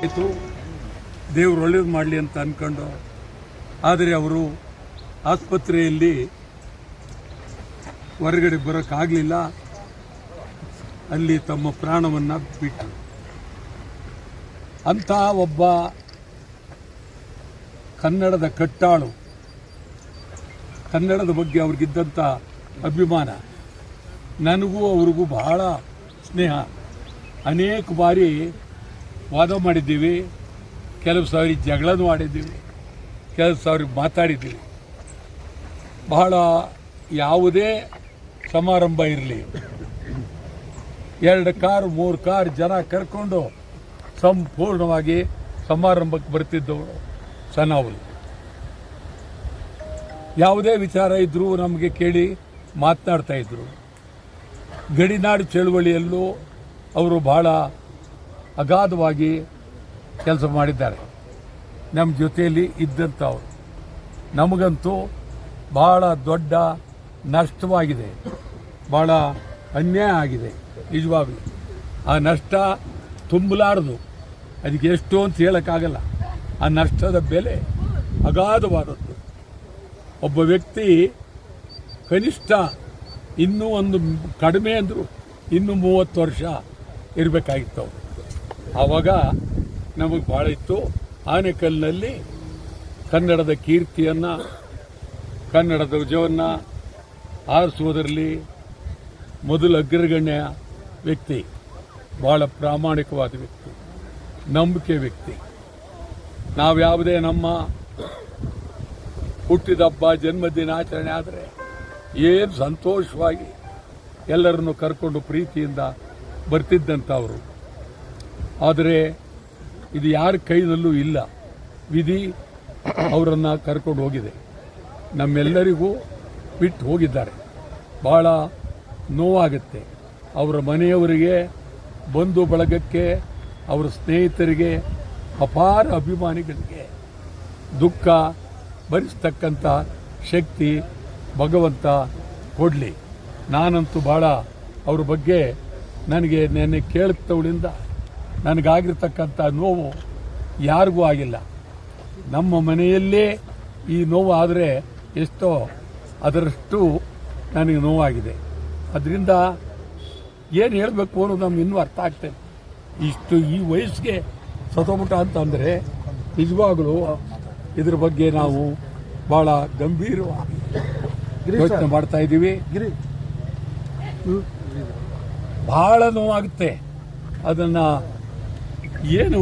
ಆಯಿತು, ದೇವ್ರು ಒಳ್ಳೇದು ಮಾಡಲಿ ಅಂತ ಅಂದ್ಕೊಂಡು. ಆದರೆ ಅವರು ಆಸ್ಪತ್ರೆಯಲ್ಲಿ ಹೊರಗಡೆ ಬರೋಕ್ಕಾಗಲಿಲ್ಲ, ಅಲ್ಲಿ ತಮ್ಮ ಪ್ರಾಣವನ್ನು ಬಿಟ್ಟರು. ಅಂಥ ಒಬ್ಬ ಕನ್ನಡದ ಕಟ್ಟಾಳು, ಕನ್ನಡದ ಬಗ್ಗೆ ಅವ್ರಿಗಿದ್ದಂಥ ಅಭಿಮಾನ, ನನಗೂ ಅವ್ರಿಗೂ ಬಹಳ ಸ್ನೇಹ. ಅನೇಕ ಬಾರಿ ವಾದ ಮಾಡಿದ್ದೀವಿ, ಕೆಲವು ಸಾರಿ ಜಗಳನೂ ಆಡಿದ್ದೀವಿ, ಕೆಲವು ಸಾರಿ ಮಾತಾಡಿದ್ದೀವಿ. ಬಹಳ ಯಾವುದೇ ಸಮಾರಂಭ ಇರಲಿ, 2 ಕಾರ್ 3 ಕಾರ್ ಜನ ಕರ್ಕೊಂಡು ಸಂಪೂರ್ಣವಾಗಿ ಸಮಾರಂಭಕ್ಕೆ ಬರ್ತಿದ್ದವರು ಸನಾವುಲ್. ಯಾವುದೇ ವಿಚಾರ ಇದ್ದರೂ ನಮಗೆ ಕೇಳಿ ಮಾತನಾಡ್ತಾಯಿದ್ರು. ಗಡಿನಾಡು ಚಳುವಳಿಯಲ್ಲೂ ಅವರು ಬಹಳ ಅಗಾಧವಾಗಿ ಕೆಲಸ ಮಾಡಿದ್ದಾರೆ, ನಮ್ಮ ಜೊತೆಯಲ್ಲಿ ಇದ್ದಂಥವ್ರು. ನಮಗಂತೂ ಭಾಳ ದೊಡ್ಡ ನಷ್ಟವಾಗಿದೆ, ಭಾಳ ಅನ್ಯಾಯ ಆಗಿದೆ ನಿಜವಾಗಲೂ. ಆ ನಷ್ಟ ತುಂಬಲಾರದು, ಅದಕ್ಕೆ ಎಷ್ಟು ಅಂತ ಹೇಳೋಕ್ಕಾಗಲ್ಲ. ಆ ನಷ್ಟದ ಬೆಲೆ ಅಗಾಧವಾದದ್ದು. ಒಬ್ಬ ವ್ಯಕ್ತಿ ಕನಿಷ್ಠ ಇನ್ನೂ ಒಂದು ಕಡಿಮೆ ಅಂದರು ಇನ್ನೂ 30 ವರ್ಷ ಇರಬೇಕಾಗಿತ್ತು ಅವರು. ಆವಾಗ ನಮಗೆ ಭಾಳ ಇತ್ತು. ಆನೆಕಲ್ಲಿನಲ್ಲಿ ಕನ್ನಡದ ಕೀರ್ತಿಯನ್ನು, ಕನ್ನಡ ಧ್ವಜವನ್ನು ಆರಿಸುವುದರಲ್ಲಿ ಮೊದಲು ಅಗ್ರಗಣ್ಯ ವ್ಯಕ್ತಿ, ಭಾಳ ಪ್ರಾಮಾಣಿಕವಾದ ವ್ಯಕ್ತಿ, ನಂಬಿಕೆ ವ್ಯಕ್ತಿ. ನಾವ್ಯಾವುದೇ ನಮ್ಮ ಹುಟ್ಟಿದಬ್ಬ ಜನ್ಮದಿನಾಚರಣೆ ಆದರೆ ಏನು ಸಂತೋಷವಾಗಿ ಎಲ್ಲರನ್ನು ಕರ್ಕೊಂಡು ಪ್ರೀತಿಯಿಂದ ಬರ್ತಿದ್ದಂಥವರು. ಆದರೆ ಇದು ಯಾರ ಕೈನಲ್ಲೂ ಇಲ್ಲ, ವಿಧಿ ಅವರನ್ನು ಕರ್ಕೊಂಡು ಹೋಗಿದೆ, ನಮ್ಮೆಲ್ಲರಿಗೂ ಬಿಟ್ಟು ಹೋಗಿದ್ದಾರೆ. ಭಾಳ ನೋವಾಗುತ್ತೆ. ಅವರ ಮನೆಯವರಿಗೆ, ಬಂಧು ಬಳಗಕ್ಕೆ, ಅವರ ಸ್ನೇಹಿತರಿಗೆ, ಅಪಾರ ಅಭಿಮಾನಿಗಳಿಗೆ ದುಃಖ ಭರಿಸ್ತಕ್ಕಂಥ ಶಕ್ತಿ ಭಗವಂತ ಕೊಡಲಿ. ನಾನಂತೂ ಭಾಳ ಅವ್ರ ಬಗ್ಗೆ ನನಗೆ ನೆನ್ನೆ ಕೇಳಿದವಳಿಂದ ನನಗಾಗಿರ್ತಕ್ಕಂಥ ನೋವು ಯಾರಿಗೂ ಆಗಿಲ್ಲ. ನಮ್ಮ ಮನೆಯಲ್ಲೇ ಈ ನೋವು ಆದರೆ ಎಷ್ಟೋ ಅದರಷ್ಟು ನನಗೆ ನೋವಾಗಿದೆ. ಅದರಿಂದ ಏನು ಹೇಳಬೇಕು ಅನ್ನೋದು ನಮ್ಗೆ ಇನ್ನೂ ಅರ್ಥ ಆಗ್ತದೆ. ಇಷ್ಟು ಈ ವಯಸ್ಸಿಗೆ ಸತ್ತೋಗ್ಬಿಟ್ಟ ಅಂತಂದರೆ ನಿಜವಾಗಲೂ ಇದ್ರ ಬಗ್ಗೆ ನಾವು ಭಾಳ ಗಂಭೀರವಾಗಿ ಯೋಚನೆ ಮಾಡ್ತಾ ಇದ್ದೀವಿ. ಭಾಳ ನೋವಾಗುತ್ತೆ. ಅದನ್ನು ಏನು